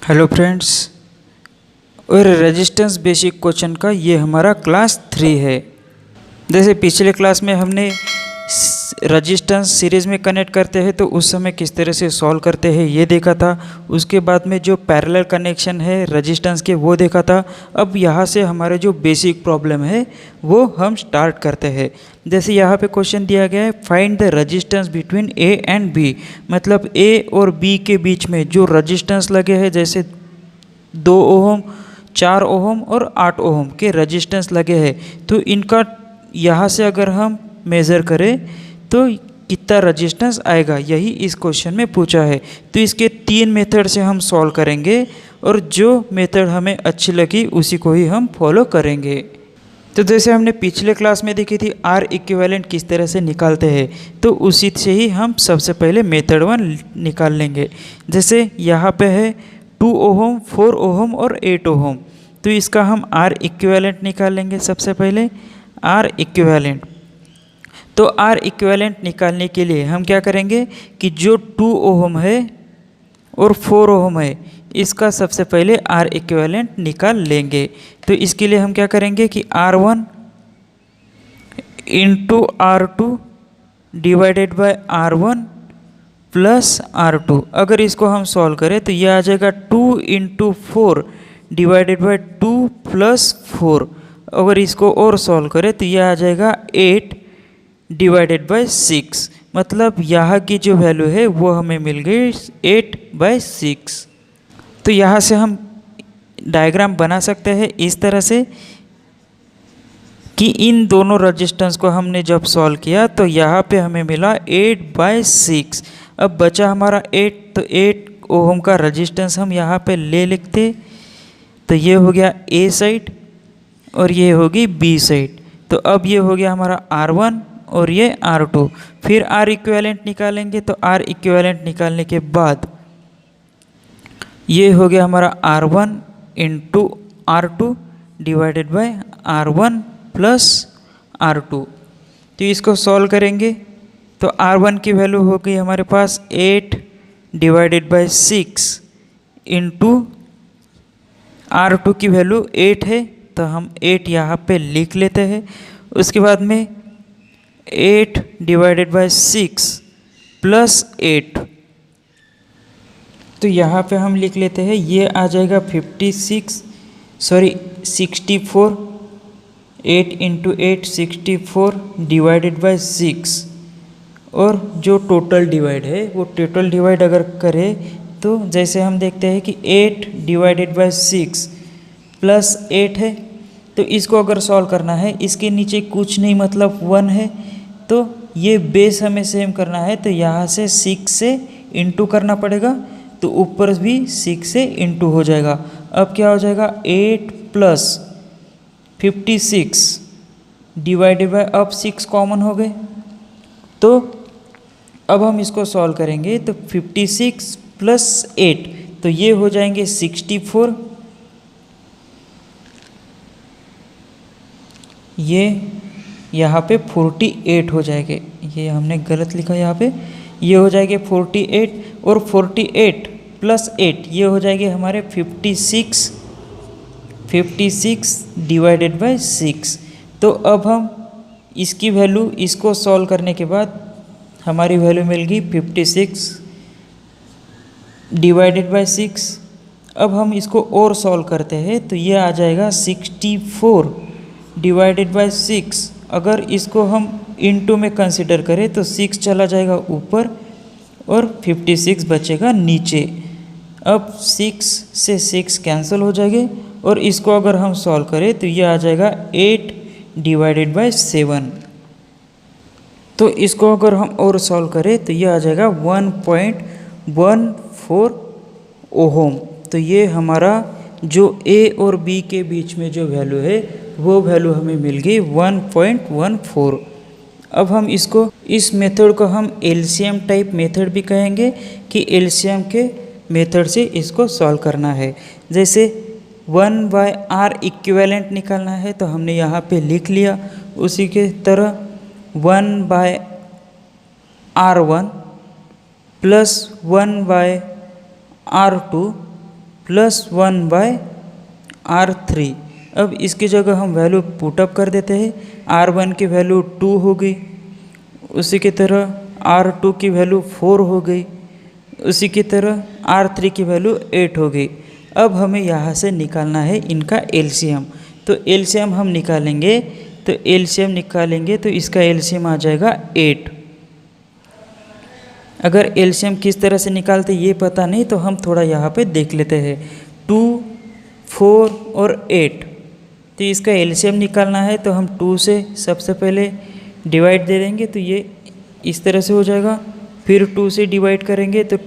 Hello friends, और resistance basic question का ये हमारा क्लास 3 है। जैसे पिछले क्लास में हमने रेजिस्टेंस सीरीज़ में कनेक्ट करते हैं तो उस समय किस तरह से सॉल्व करते हैं ये देखा था। उसके बाद में जो पैरेलल कनेक्शन है रेजिस्टेंस के वो देखा था। अब यहाँ से हमारे जो बेसिक प्रॉब्लम है वो हम स्टार्ट करते हैं। जैसे यहाँ पे क्वेश्चन दिया गया है, find the resistance between A and B. मतलब ए और बी के बीच में जो रेजिस्टेंस लगे हैं, जैसे 2 ओहम, 4 ओहम और 8 ओहम के रेजिस्टेंस लगे हैं, तो इनका यहाँ से अगर हम मेज़र करें तो कितना रेजिस्टेंस आएगा, यही इस क्वेश्चन में पूछा है। तो इसके 3 मेथड से हम सॉल्व करेंगे और जो मेथड हमें अच्छी लगी उसी को ही हम फॉलो करेंगे। तो जैसे हमने पिछले क्लास में देखी थी आर इक्विवेलेंट किस तरह से निकालते हैं, तो उसी से ही हम सबसे पहले मेथड 1 निकाल लेंगे। जैसे यहाँ पे है 2 ओहम, 4 ओहम और 8 ओहम, तो इसका हम आर इक्विवेलेंट निकाल लेंगे। सबसे पहले आर इक्विवेलेंट, तो आर इक्विवेलेंट निकालने के लिए हम क्या करेंगे कि जो 2 ओहम है और 4 ओहम है इसका सबसे पहले आर इक्विवेलेंट निकाल लेंगे। तो इसके लिए हम क्या करेंगे कि R1 into R2 divided by R1 plus R2। अगर इसको हम सॉल्व करें तो यह आ जाएगा 2 इंटू 4 डिवाइडेड बाय 2 प्लस 4। अगर इसको और सॉल्व करें तो यह आ जाएगा 8 डिवाइडेड बाय 6। मतलब यहाँ की जो वैल्यू है वो हमें मिल गई 8/6। तो यहाँ से हम डायग्राम बना सकते हैं इस तरह से कि इन दोनों रेजिस्टेंस को हमने जब सॉल्व किया तो यहाँ पे हमें मिला 8/6। अब बचा हमारा 8, तो 8 ओहम का रेजिस्टेंस हम यहाँ पे ले लिखते। तो ये हो गया ए साइड और ये होगी बी साइड। तो अब ये हो गया हमारा R1 और ये R2। फिर आर इक्विवेलेंट निकालेंगे, तो आर इक्विवेलेंट निकालने के बाद ये हो गया हमारा R1 into R2 divided by R1 plus R2। तो इसको सॉल्व करेंगे तो R1 की वैल्यू हो गई हमारे पास 8 डिवाइडेड बाय 6 इंटू R2 की वैल्यू 8 है, तो हम 8 यहाँ पे लिख लेते हैं। उसके बाद में 8 डिवाइडेड बाय 6 प्लस 8, तो यहाँ पे हम लिख लेते हैं, ये आ जाएगा 64। 8 इंटू 8 64 डिवाइडेड बाय 6। और जो टोटल डिवाइड है वो टोटल डिवाइड अगर करें तो जैसे हम देखते हैं कि 8 डिवाइडेड बाय 6 प्लस 8 है, तो इसको अगर सॉल्व करना है इसके नीचे कुछ नहीं मतलब 1 है, तो ये बेस हमें सेम करना है, तो यहाँ से 6 से इंटू करना पड़ेगा, तो ऊपर भी 6 से इंटू हो जाएगा। अब क्या हो जाएगा 8 प्लस 56 डिवाइडेड बाय, अब 6 कॉमन हो गए, तो अब हम इसको सॉल्व करेंगे तो 56 प्लस 8, तो ये हो जाएंगे 64। ये यहाँ पे 48 हो जाएंगे, ये हमने गलत लिखा यहाँ पे, ये हो जाएंगे 48 और 48 प्लस 8 ये हो जाएंगे हमारे 56 डिवाइडेड बाय 6। तो अब हम इसकी वैल्यू, इसको सॉल्व करने के बाद हमारी वैल्यू मिल गई 56 डिवाइडेड बाय 6। अब हम इसको और सॉल्व करते हैं तो ये आ जाएगा 64 डिवाइडेड बाय 6। अगर इसको हम इनटू में कंसिडर करें तो 6 चला जाएगा ऊपर और 56 बचेगा नीचे। अब 6 से 6 कैंसिल हो जाएंगे और इसको अगर हम सॉल्व करें तो ये आ जाएगा 8 डिवाइडेड बाय 7। तो इसको अगर हम और सॉल्व करें तो ये आ जाएगा 1.14 ओहम। तो ये हमारा जो ए और बी के बीच में जो वैल्यू है वो वैल्यू हमें मिल गई 1.14। अब हम इसको, इस मेथड को हम एलसीएम टाइप मेथड भी कहेंगे कि एलसीएम के मेथड से इसको सॉल्व करना है। जैसे 1/r इक्विवेलेंट निकालना है तो हमने यहाँ पे लिख लिया, उसी के तरह 1/r1 प्लस 1/r2 +1/R3। अब इसकी जगह हम वैल्यू पुटअप कर देते हैं। R1 की वैल्यू 2 हो गई, उसी की तरह R2 की वैल्यू 4 हो गई, उसी की तरह R3 की वैल्यू 8 हो गई। अब हमें यहाँ से निकालना है इनका एलसीएम। तो एलसीएम हम निकालेंगे, तो इसका एलसीएम आ जाएगा 8। अगर एलसीएम किस तरह से निकालते ये पता नहीं तो हम थोड़ा यहाँ पे देख लेते हैं। 2, 4 और 8, तो इसका एलसीएम निकालना है तो हम 2 से सबसे पहले डिवाइड दे देंगे तो ये इस तरह से हो जाएगा। फिर 2 से डिवाइड करेंगे तो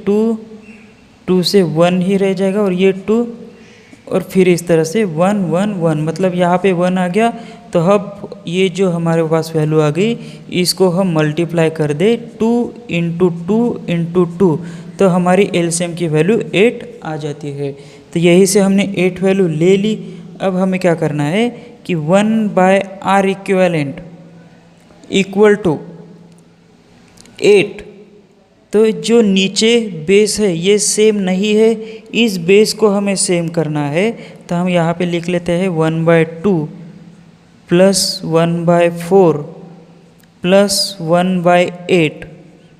2 से 1 ही रह जाएगा और ये 2, और फिर इस तरह से 1 1 1, मतलब यहाँ पे 1 आ गया। तो अब ये जो हमारे पास वैल्यू आ गई इसको हम मल्टीप्लाई कर दे 2 × 2 × 2, तो हमारी एलसीएम की वैल्यू 8 आ जाती है। तो यही से हमने 8 वैल्यू ले ली। अब हमें क्या करना है कि 1/R इक्विवेलेंट इक्वल टू 8। तो जो नीचे बेस है ये सेम नहीं है, इस बेस को हमें सेम करना है। तो हम यहाँ पे लिख लेते हैं 1/2 + 1/4 + 1/8।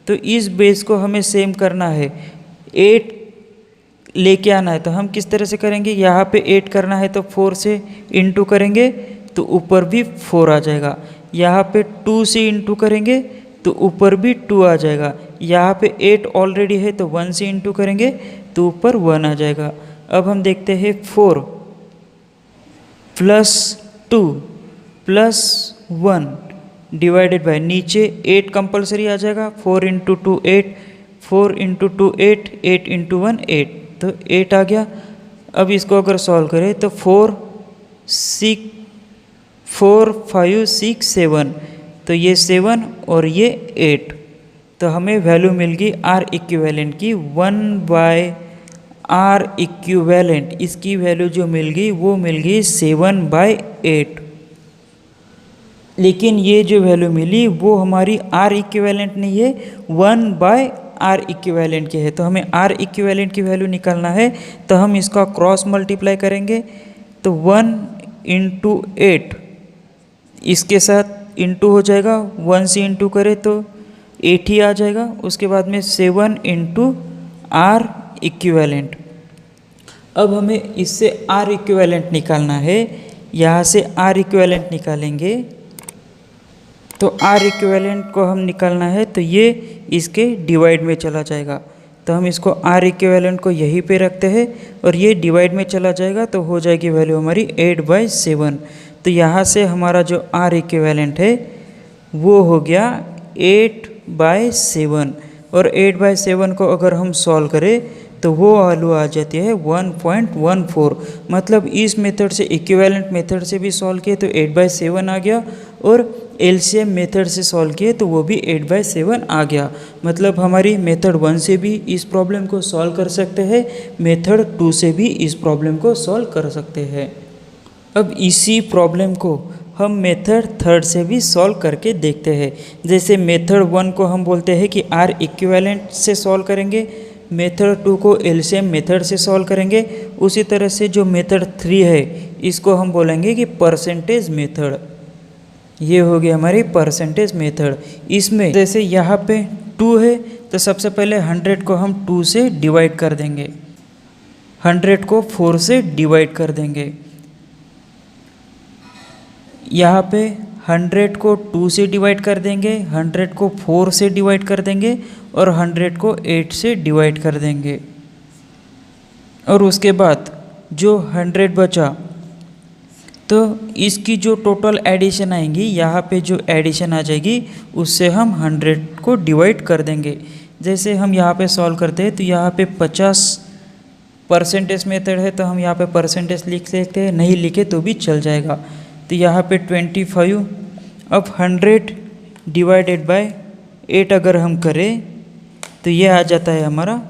तो इस बेस को हमें सेम करना है, 8 लेके आना है। तो हम किस तरह से करेंगे, यहाँ पे 8 करना है तो 4 से इंटू करेंगे तो ऊपर भी 4 आ जाएगा। यहाँ पे 2 से इंटू करेंगे तो ऊपर भी 2 आ जाएगा। यहाँ पे 8 ऑलरेडी है तो 1 से इंटू करेंगे तो ऊपर 1 आ जाएगा। अब हम देखते हैं 4 + 2 + 1 डिवाइडेड बाय, नीचे 8 कंपलसरी आ जाएगा। 4 × 2 8, 4 × 2 8, 8 × 1 8, तो 8 आ गया। अब इसको अगर सॉल्व करें तो 4 5 6 7, तो ये 7 और ये 8, तो हमें वैल्यू मिल गई R इक्विवेलेंट की 1/R इक्विवेलेंट। इसकी वैल्यू जो मिल गई वो मिल गई 7/8। लेकिन ये जो वैल्यू मिली वो हमारी R इक्विवेलेंट नहीं है, 1/R इक्विवेलेंट की है। तो हमें R इक्विवेलेंट की वैल्यू निकालना है, तो हम इसका क्रॉस मल्टीप्लाई करेंगे तो 1 × 8 इसके साथ इंटू हो जाएगा, 1 से इंटू करें तो 8 ही आ जाएगा। उसके बाद में 7 × R इक्विवेलेंट। अब हमें इससे R इक्विवेलेंट निकालना है। यहाँ से R इक्विवेलेंट निकालेंगे तो R इक्विवेलेंट को हम निकालना है तो ये इसके डिवाइड में चला जाएगा। तो हम इसको R इक्विवेलेंट को यहीं पे रखते हैं और ये डिवाइड में चला जाएगा तो हो जाएगी वैल्यू हमारी 8/7। तो यहाँ से हमारा जो R इक्विवेलेंट है वो हो गया 8/7, और 8/7 को अगर हम सॉल्व करें तो वो वैल्यू आ जाती है 1.14। मतलब इस मेथड से, इक्विवेलेंट मेथड से भी सॉल्व किए तो 8/7 आ गया, और एलसीएम मेथड से सॉल्व किए तो वो भी 8/7 आ गया। मतलब हमारी मेथड 1 से भी इस प्रॉब्लम को सॉल्व कर सकते हैं, मेथड 2 से भी इस प्रॉब्लम को सॉल्व कर सकते हैं। अब इसी प्रॉब्लम को हम मेथड 3 से भी सॉल्व करके देखते हैं। जैसे मेथड 1 को हम बोलते हैं कि R इक्विवेलेंट से सॉल्व करेंगे, मेथड 2 को एलसीएम मेथड से सॉल्व करेंगे। उसी तरह से जो मेथड 3 है इसको हम बोलेंगे कि परसेंटेज मेथड। ये हो गया हमारी परसेंटेज मेथड। इसमें जैसे यहाँ पे 2 है तो सबसे पहले 100 को हम 2 से डिवाइड कर देंगे, 100 को 4 से डिवाइड कर देंगे। यहाँ पे 100 को 2 से डिवाइड कर देंगे, 100 को 4 से डिवाइड कर देंगे और 100 को 8 से डिवाइड कर देंगे। और उसके बाद जो 100 बचा तो इसकी जो टोटल एडिशन आएंगी, यहाँ पे जो एडिशन आ जाएगी उससे हम 100 को डिवाइड कर देंगे। जैसे हम यहाँ पे सॉल्व करते हैं तो यहाँ पे 50 परसेंटेज मेथड है तो हम यहाँ पे परसेंटेज लिख सकते हैं, नहीं लिखे तो भी चल जाएगा। तो यहाँ पे 25, अब 100 डिवाइडेड बाय 8 अगर हम करें तो ये आ जाता है हमारा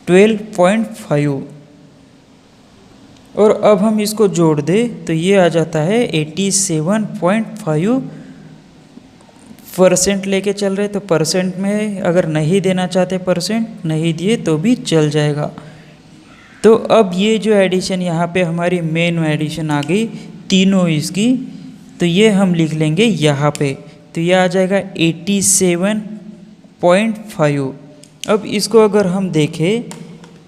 12.5, और अब हम इसको जोड़ दें तो ये आ जाता है 87.5 परसेंट लेके चल रहे तो परसेंट में, अगर नहीं देना चाहते परसेंट नहीं दिए तो भी चल जाएगा। तो अब ये जो एडिशन यहाँ पे हमारी मेन एडिशन आ गई तीनों इसकी, तो ये हम लिख लेंगे यहाँ पे, तो ये आ जाएगा 87.5। अब इसको अगर हम देखें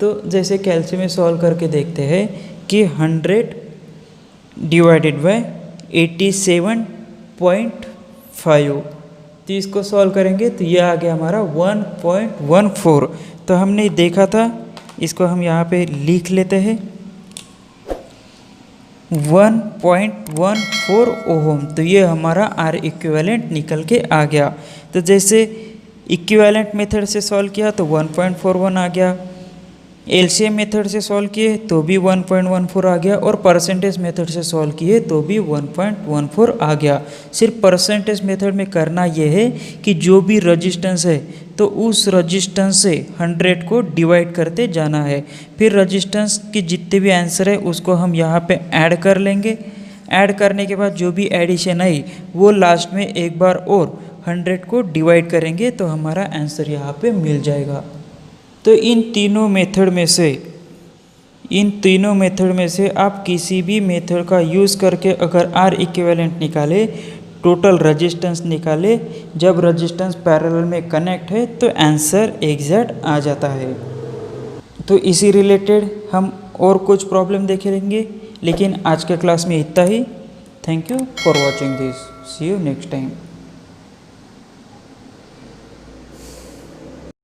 तो जैसे कैलसी में सॉल्व करके देखते हैं कि 100 डिवाइडेड बाय 87.5, तो इसको सॉल्व करेंगे तो ये आ गया हमारा 1.14। तो हमने देखा था, इसको हम यहाँ पे लिख लेते हैं 1.14 ओहम। तो ये हमारा आर इक्विवेलेंट निकल के आ गया। तो जैसे इक्विवेलेंट मेथड से सॉल्व किया तो 1.41 आ गया, एलसीएम मेथड से सॉल्व किए तो भी 1.14 आ गया, और परसेंटेज मेथड से सॉल्व किए तो भी 1.14 आ गया। सिर्फ परसेंटेज मेथड में करना यह है कि जो भी रजिस्टेंस है तो उस रजिस्टेंस से 100 को डिवाइड करते जाना है, फिर रजिस्टेंस की जितने भी आंसर है उसको हम यहाँ पे ऐड कर लेंगे। ऐड करने के बाद जो भी एडिशन आई वो लास्ट में एक बार और 100 को डिवाइड करेंगे तो हमारा आंसर यहाँ पे मिल जाएगा। तो इन तीनों मेथड में से आप किसी भी मेथड का यूज़ करके अगर आर इक्विवेलेंट निकाले, टोटल रेजिस्टेंस निकाले, जब रेजिस्टेंस पैरेलल में कनेक्ट है तो आंसर एग्जैक्ट आ जाता है। तो इसी रिलेटेड हम और कुछ प्रॉब्लम देखे रहेंगे, लेकिन आज के क्लास में इतना ही। Thank you for watching this, see you next time.